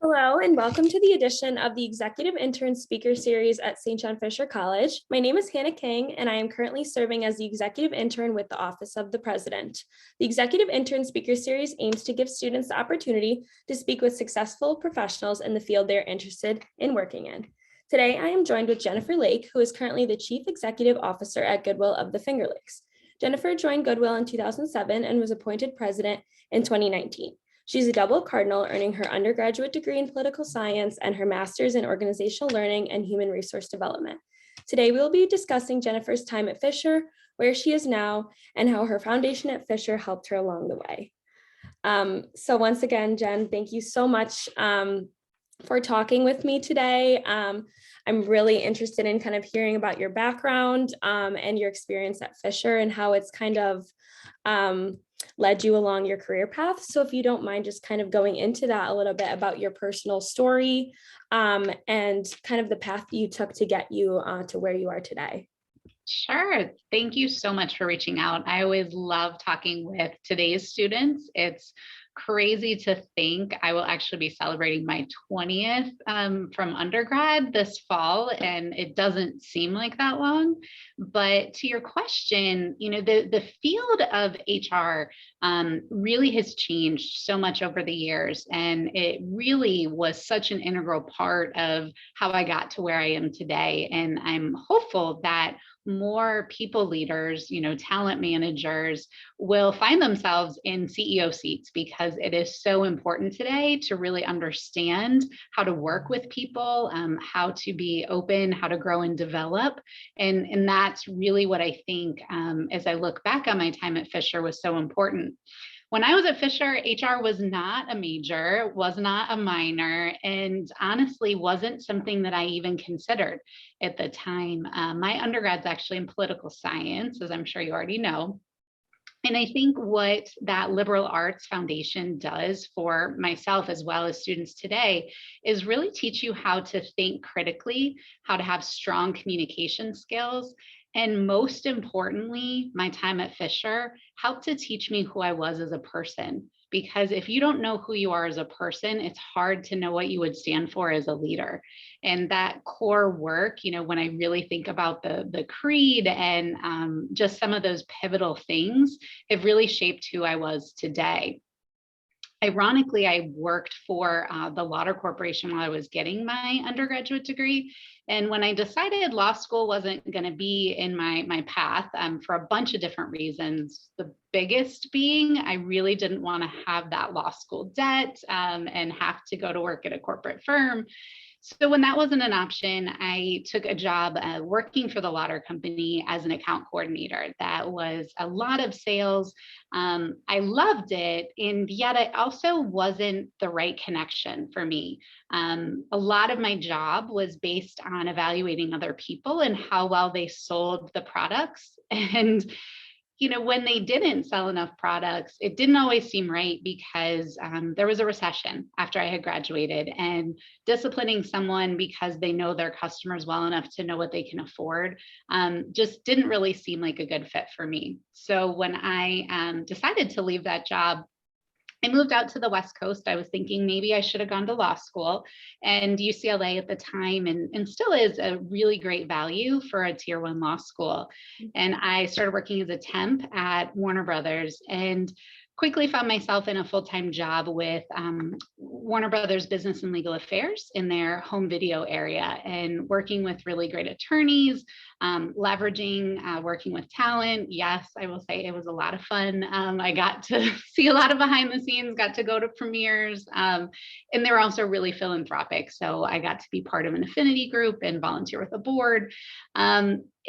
Hello, and welcome to the edition of the Executive Intern Speaker Series at St. John Fisher College. My name is Hannah King, and I am currently serving as the Executive Intern with the Office of the President. The Executive Intern Speaker Series aims to give students the opportunity to speak with successful professionals in the field they're interested in working in. Today, I am joined with Jennifer Lake, who is currently the Chief Executive Officer at Goodwill of the Finger Lakes. Jennifer joined Goodwill in 2007 and was appointed president in 2019. She's a double cardinal, earning her undergraduate degree in political science and her master's in organizational learning and human resource development. Today, we will be discussing Jennifer's time at Fisher, where she is now, and how her foundation at Fisher helped her along the way. So once again, Jen, thank you so much for talking with me today. I'm really interested in kind of hearing about your background and your experience at Fisher and how it's kind of led you along your career path. So if you don't mind just kind of going into that a little bit about your personal story and kind of the path that you took to get you to where you are today. Sure. Thank you so much for reaching out. I always love talking with today's students. It's crazy to think I will actually be celebrating my 20th from undergrad this fall, and it doesn't seem like that long. But to your question, the field of HR really has changed so much over the years, and it really was such an integral part of how I got to where I am today. And I'm hopeful that more people leaders, talent managers will find themselves in CEO seats, because it is so important today to really understand how to work with people, how to be open, how to grow and develop. And that's really what I think, as I look back on my time at Fisher, was so important. When I was at Fisher, HR was not a major, was not a minor, and honestly wasn't something that I even considered at the time. My undergrad's actually in political science, as I'm sure you already know. And I think what that liberal arts foundation does for myself as well as students today is really teach you how to think critically, how to have strong communication skills. And most importantly, my time at Fisher helped to teach me who I was as a person. Because if you don't know who you are as a person, it's hard to know what you would stand for as a leader. And that core work, when I really think about the creed and just some of those pivotal things, have really shaped who I was today. Ironically, I worked for the Lauder Corporation while I was getting my undergraduate degree. And when I decided law school wasn't going to be in my path for a bunch of different reasons, the biggest being I really didn't want to have that law school debt and have to go to work at a corporate firm. So when that wasn't an option, I took a job working for the Lauder company as an account coordinator. That was a lot of sales. I loved it, and yet it also wasn't the right connection for me. A lot of my job was based on evaluating other people and how well they sold the products. And when they didn't sell enough products, it didn't always seem right, because there was a recession after I had graduated, and disciplining someone because they know their customers well enough to know what they can afford just didn't really seem like a good fit for me. So when I decided to leave that job, I moved out to the West Coast. I was thinking maybe I should have gone to law school, and UCLA at the time and still is a really great value for a tier 1 law school. And I started working as a temp at Warner Brothers, and quickly found myself in a full-time job with Warner Brothers Business and Legal Affairs in their home video area, and working with really great attorneys, leveraging, working with talent. Yes, I will say it was a lot of fun. I got to see a lot of behind the scenes, got to go to premieres, and they were also really philanthropic. So I got to be part of an affinity group and volunteer with a board.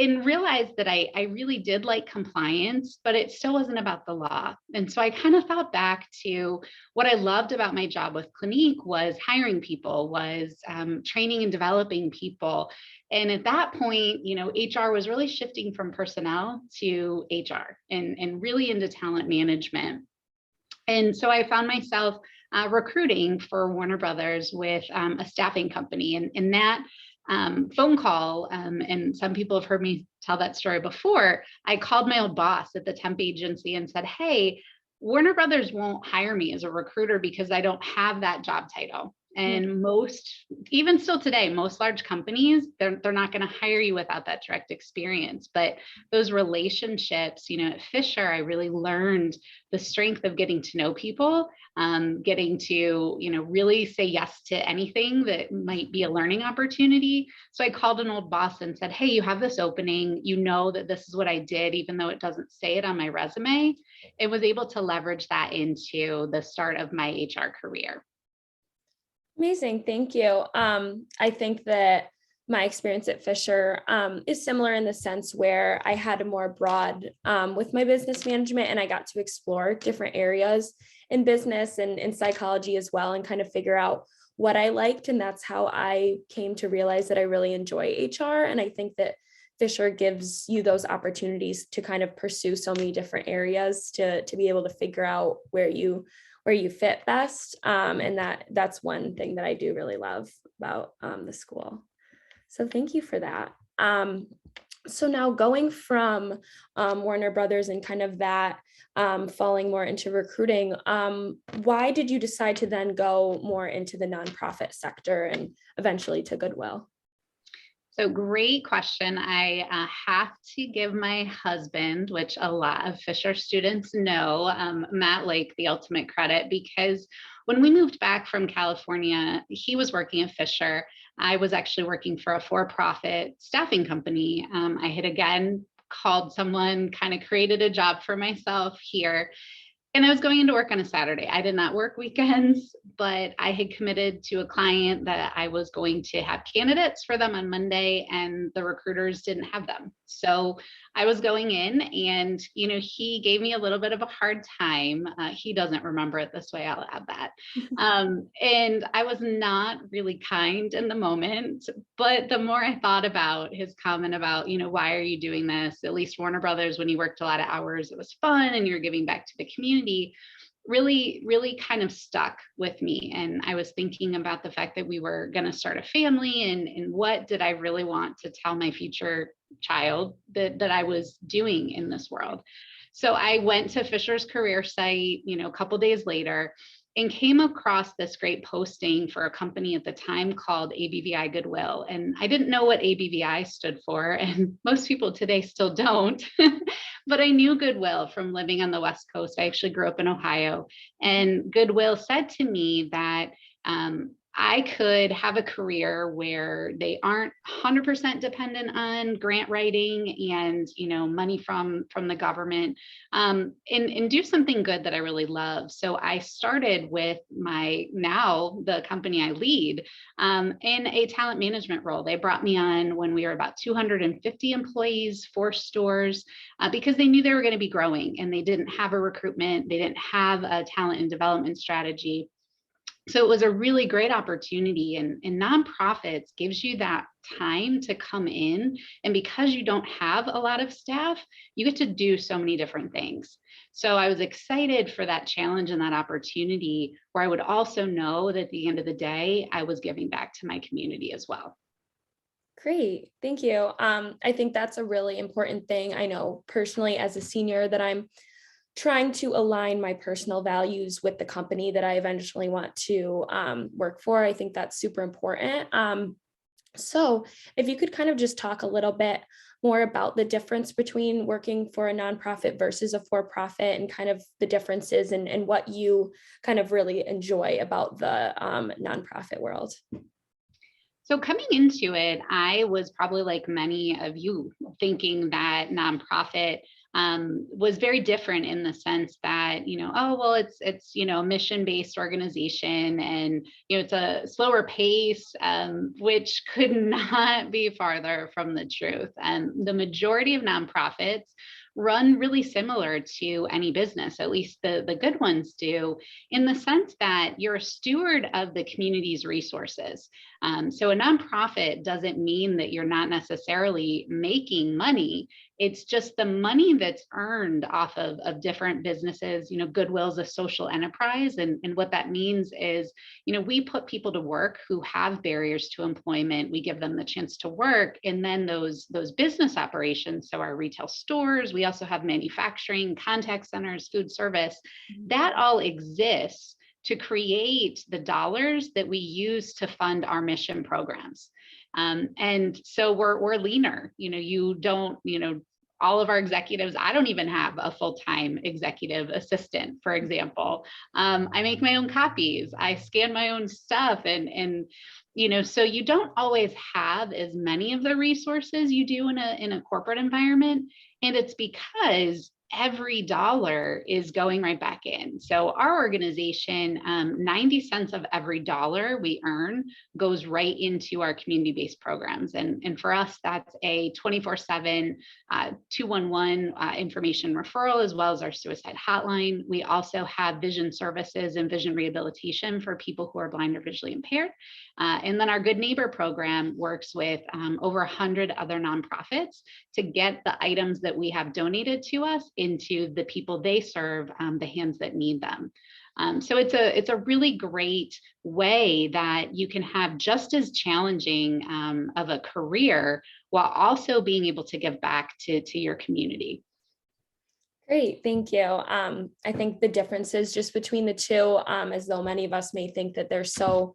And realized that I really did like compliance, but it still wasn't about the law. And so I kind of thought back to what I loved about my job with Clinique was hiring people, was training and developing people. And at that point, HR was really shifting from personnel to HR and really into talent management. And so I found myself recruiting for Warner Brothers with a staffing company, and that phone call, and some people have heard me tell that story before. I called my old boss at the temp agency and said, hey, Warner Brothers won't hire me as a recruiter because I don't have that job title. And most, even still today, most large companies, they're not going to hire you without that direct experience. But those relationships, at Fisher, I really learned the strength of getting to know people, getting to, really say yes to anything that might be a learning opportunity. So I called an old boss and said, hey, you have this opening, that this is what I did, even though it doesn't say it on my resume. It was able to leverage that into the start of my HR career. Amazing. Thank you. I think that my experience at Fisher is similar in the sense where I had a more broad with my business management, and I got to explore different areas in business and in psychology as well, and kind of figure out what I liked. And that's how I came to realize that I really enjoy HR. And I think that Fisher gives you those opportunities to kind of pursue so many different areas to be able to figure out where you fit best. And that's one thing that I do really love about the school. So thank you for that. So now going from Warner Brothers and kind of that falling more into recruiting, why did you decide to then go more into the nonprofit sector and eventually to Goodwill? So great question. I have to give my husband, which a lot of Fisher students know, Matt Lake, the ultimate credit, because when we moved back from California, he was working at Fisher. I was actually working for a for-profit staffing company. I had again called someone, kind of created a job for myself here. And I was going into work on a Saturday. I did not work weekends, but I had committed to a client that I was going to have candidates for them on Monday, and the recruiters didn't have them. So I was going in, and, he gave me a little bit of a hard time. He doesn't remember it this way, I'll add that. And I was not really kind in the moment, but the more I thought about his comment about, why are you doing this? At least Warner Brothers, when you worked a lot of hours, it was fun and you're giving back to the community, really, really kind of stuck with me. And I was thinking about the fact that we were going to start a family, and what did I really want to tell my future child that I was doing in this world. So I went to Fisher's career site, a couple days later, and came across this great posting for a company at the time called ABVI Goodwill. And I didn't know what ABVI stood for, and most people today still don't. But I knew Goodwill from living on the West Coast. I actually grew up in Ohio. And Goodwill said to me that I could have a career where they aren't 100% dependent on grant writing and, money from the government, and do something good that I really love. So I started with the company I lead, in a talent management role. They brought me on when we were about 250 employees, 4 stores, because they knew they were going to be growing, and they didn't have a recruitment, they didn't have a talent and development strategy. So it was a really great opportunity, and nonprofits gives you that time to come in. And because you don't have a lot of staff, you get to do so many different things. So I was excited for that challenge and that opportunity, where I would also know that at the end of the day, I was giving back to my community as well. Great. Thank you. I think that's a really important thing. I know personally as a senior that I'm trying to align my personal values with the company that I eventually want to work for. I think that's super important. So if you could kind of just talk a little bit more about the difference between working for a nonprofit versus a for-profit, and kind of the differences and what you kind of really enjoy about the nonprofit world. So coming into it, I was probably like many of you, thinking that nonprofit was very different in the sense that, it's a mission-based organization, and, it's a slower pace, which could not be farther from the truth. And the majority of nonprofits run really similar to any business, at least the good ones do, in the sense that you're a steward of the community's resources. So a nonprofit doesn't mean that you're not necessarily making money. It's just the money that's earned off of different businesses. Goodwill is a social enterprise. And what that means is, we put people to work who have barriers to employment. We give them the chance to work. And then those business operations, so our retail stores, we also have manufacturing, contact centers, food service, that all exists to create the dollars that we use to fund our mission programs. And so we're leaner. You don't, all of our executives, I don't even have a full-time executive assistant, for example. I make my own copies, I scan my own stuff, and so you don't always have as many of the resources you do in a corporate environment. And it's because every dollar is going right back in. So our organization, 90 cents of every dollar we earn goes right into our community-based programs. And for us, that's a 24/7 211 information referral, as well as our suicide hotline. We also have vision services and vision rehabilitation for people who are blind or visually impaired. And then our Good Neighbor program works with over 100 other nonprofits to get the items that we have donated to us into the people they serve, the hands that need them. So it's a really great way that you can have just as challenging of a career while also being able to give back to your community. Great, thank you. I think the differences just between the two, as though many of us may think that they're so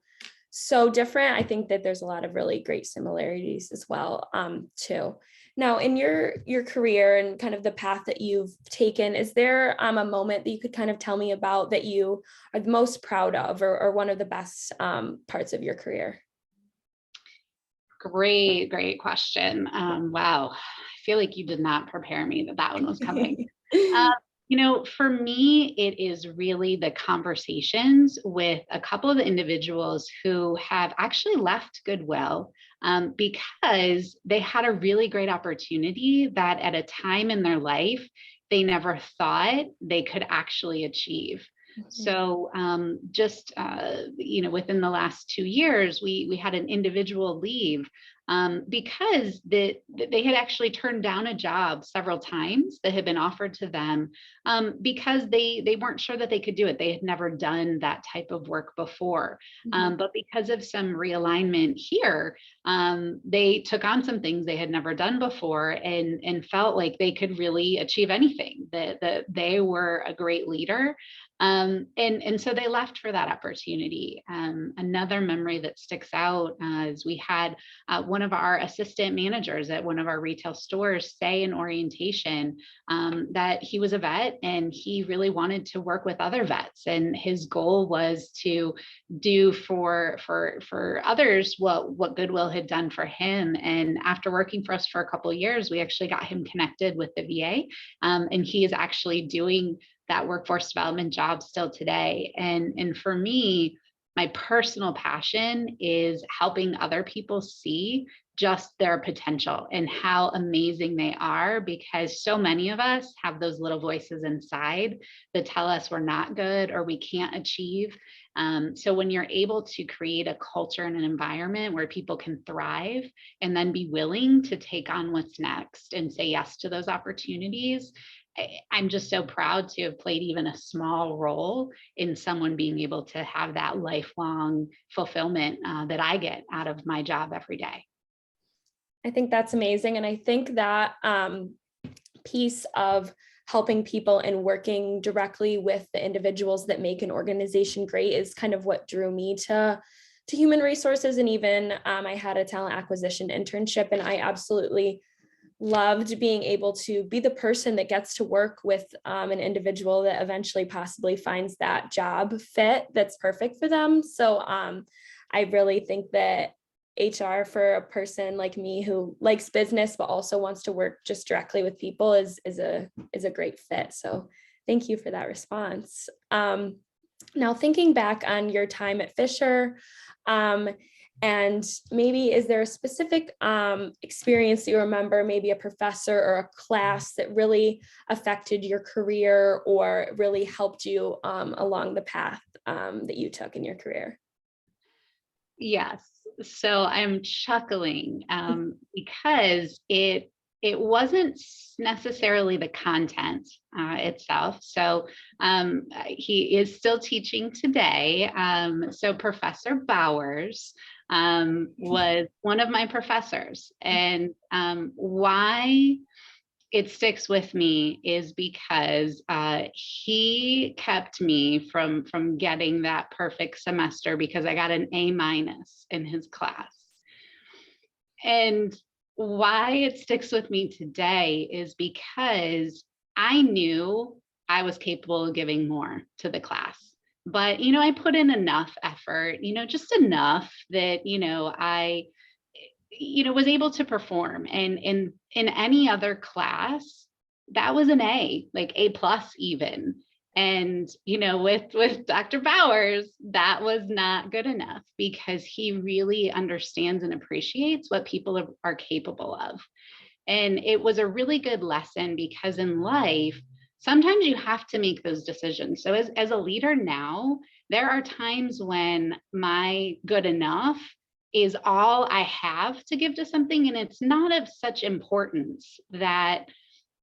different, I think that there's a lot of really great similarities as well, too. Now, in your career and kind of the path that you've taken, is there a moment that you could kind of tell me about that you are the most proud of, or one of the best parts of your career? Great question. Wow, I feel like you did not prepare me that one was coming. For me, it is really the conversations with a couple of individuals who have actually left Goodwill because they had a really great opportunity that at a time in their life, they never thought they could actually achieve. So just, within the last 2 years, we had an individual leave because they had actually turned down a job several times that had been offered to them because they weren't sure that they could do it. They had never done that type of work before. But because of some realignment here, they took on some things they had never done before and felt like they could really achieve anything, that they were a great leader. And so they left for that opportunity. Another memory that sticks out is we had one of our assistant managers at one of our retail stores say in orientation that he was a vet and he really wanted to work with other vets. And his goal was to do for others what Goodwill had done for him. And after working for us for a couple of years, we actually got him connected with the VA. And he is actually doing that workforce development job still today. And for me, my personal passion is helping other people see just their potential and how amazing they are, because so many of us have those little voices inside that tell us we're not good or we can't achieve. So when you're able to create a culture and an environment where people can thrive and then be willing to take on what's next and say yes to those opportunities, I'm just so proud to have played even a small role in someone being able to have that lifelong fulfillment that I get out of my job every day. I think that's amazing. And I think that piece of helping people and working directly with the individuals that make an organization great is kind of what drew me to human resources. And even I had a talent acquisition internship, and I absolutely loved being able to be the person that gets to work with an individual that eventually possibly finds that job fit that's perfect for them. So I really think that HR for a person like me who likes business but also wants to work just directly with people is a great fit. So thank you for that response. Now, thinking back on your time at Fisher, and maybe is there a specific experience that you remember, maybe a professor or a class that really affected your career or really helped you along the path that you took in your career? Yes. So I'm chuckling because it wasn't necessarily the content itself. So he is still teaching today. So Professor Bowers was one of my professors. And why it sticks with me is because he kept me from getting that perfect semester because I got an A- in his class. And why it sticks with me today is because I knew I was capable of giving more to the class. But, I put in enough effort, just enough that, I was able to perform. And in any other class, that was an A, like A plus even. And with Dr. Bowers, that was not good enough because he really understands and appreciates what people are capable of. And it was a really good lesson because in life, sometimes you have to make those decisions. So as a leader now, there are times when my good enough is all I have to give to something. And it's not of such importance that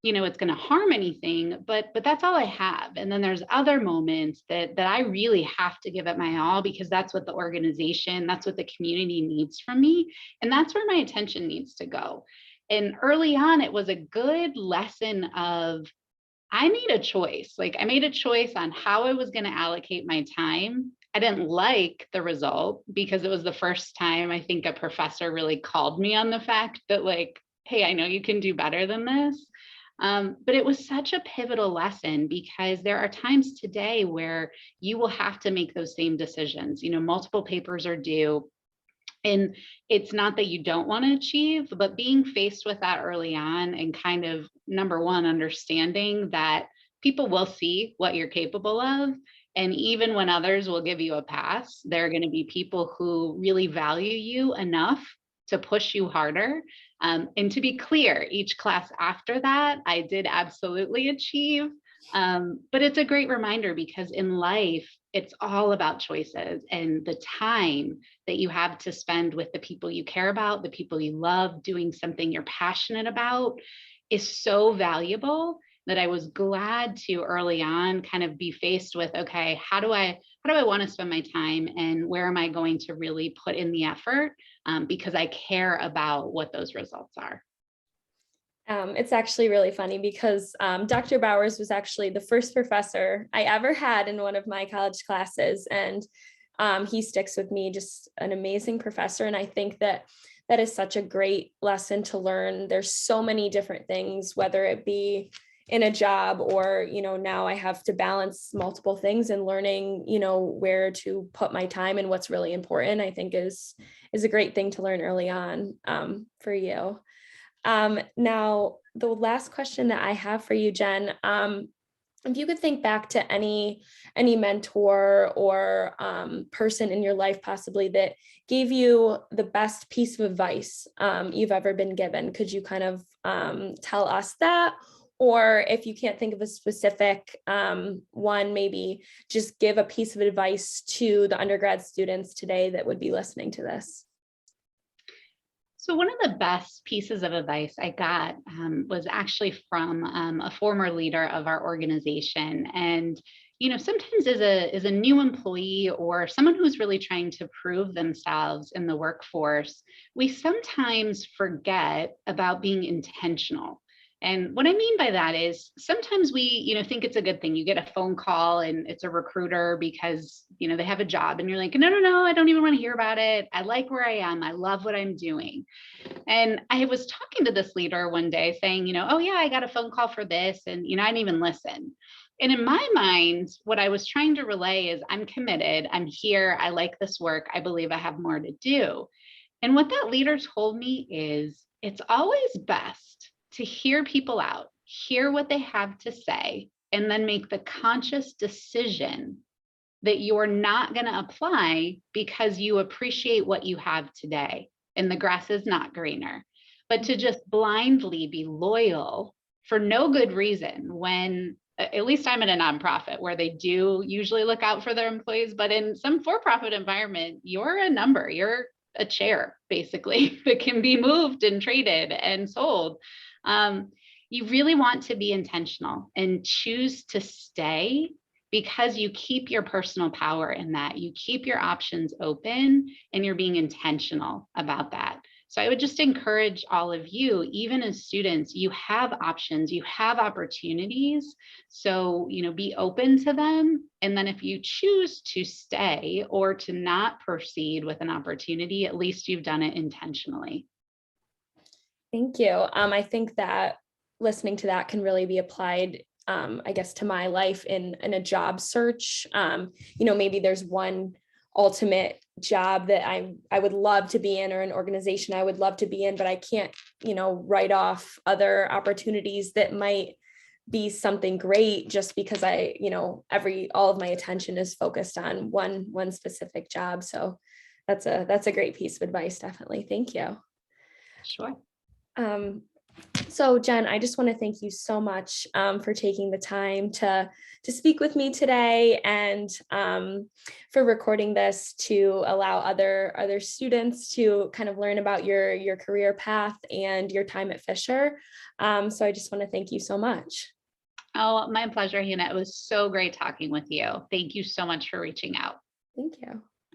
it's going to harm anything, but that's all I have. And then there's other moments that I really have to give it my all because that's what the organization, that's what the community needs from me. And that's where my attention needs to go. And early on, it was a good lesson of I made a choice. Like I made a choice on how I was going to allocate my time. I didn't like the result because it was the first time I think a professor really called me on the fact that like, hey, I know you can do better than this. But it was such a pivotal lesson because there are times today where you will have to make those same decisions. Multiple papers are due. And it's not that you don't want to achieve, but being faced with that early on and kind of number one, understanding that people will see what you're capable of. And even when others will give you a pass, there are going to be people who really value you enough to push you harder. And to be clear, each class after that, I did absolutely achieve. But it's a great reminder because in life, it's all about choices and the time that you have to spend with the people you care about, the people you love, doing something you're passionate about is so valuable that I was glad to early on kind of be faced with, okay, how do I want to spend my time and where am I going to really put in the effort because I care about what those results are. It's actually really funny because Dr. Bowers was actually the first professor I ever had in one of my college classes. And he sticks with me, just an amazing professor. And I think that that is such a great lesson to learn. There's so many different things, whether it be in a job or, now I have to balance multiple things and learning, where to put my time and what's really important, I think is a great thing to learn early on for you. Now, the last question that I have for you, Jen, if you could think back to any mentor or person in your life possibly that gave you the best piece of advice you've ever been given, could you kind of tell us that? Or if you can't think of a specific one, maybe just give a piece of advice to the undergrad students today that would be listening to this. So one of the best pieces of advice I got was actually from a former leader of our organization. And, sometimes as a new employee or someone who's really trying to prove themselves in the workforce, we sometimes forget about being intentional. And what I mean by that is sometimes we, think it's a good thing. You get a phone call and it's a recruiter because, they have a job and you're like, no, I don't even want to hear about it. I like where I am. I love what I'm doing. And I was talking to this leader one day saying, oh yeah, I got a phone call for this. And, I didn't even listen. And in my mind, what I was trying to relay is I'm committed. I'm here. I like this work. I believe I have more to do. And what that leader told me is it's always best to hear people out, hear what they have to say, and then make the conscious decision that you're not going to apply because you appreciate what you have today and the grass is not greener, but to just blindly be loyal for no good reason when at least I'm in a nonprofit where they do usually look out for their employees, but in some for-profit environment, you're a number, you're a chair basically that can be moved and traded and sold. You really want to be intentional and choose to stay because you keep your personal power in that. You keep your options open and you're being intentional about that. So I would just encourage all of you, even as students, you have options, you have opportunities. So, be open to them. And then if you choose to stay or to not proceed with an opportunity, at least you've done it intentionally. Thank you. I think that listening to that can really be applied, I guess, to my life in a job search. Maybe there's one ultimate job that I would love to be in, or an organization I would love to be in, but I can't, write off other opportunities that might be something great just because all of my attention is focused on one specific job. So that's a great piece of advice, definitely. Thank you. Sure. Um, so Jen, I just want to thank you so much for taking the time to speak with me today, and for recording this to allow other students to kind of learn about your career path and your time at Fisher. So I just want to thank you so much. Oh, my pleasure, Hannah. It was so great talking with you. Thank you so much for reaching out. Thank you.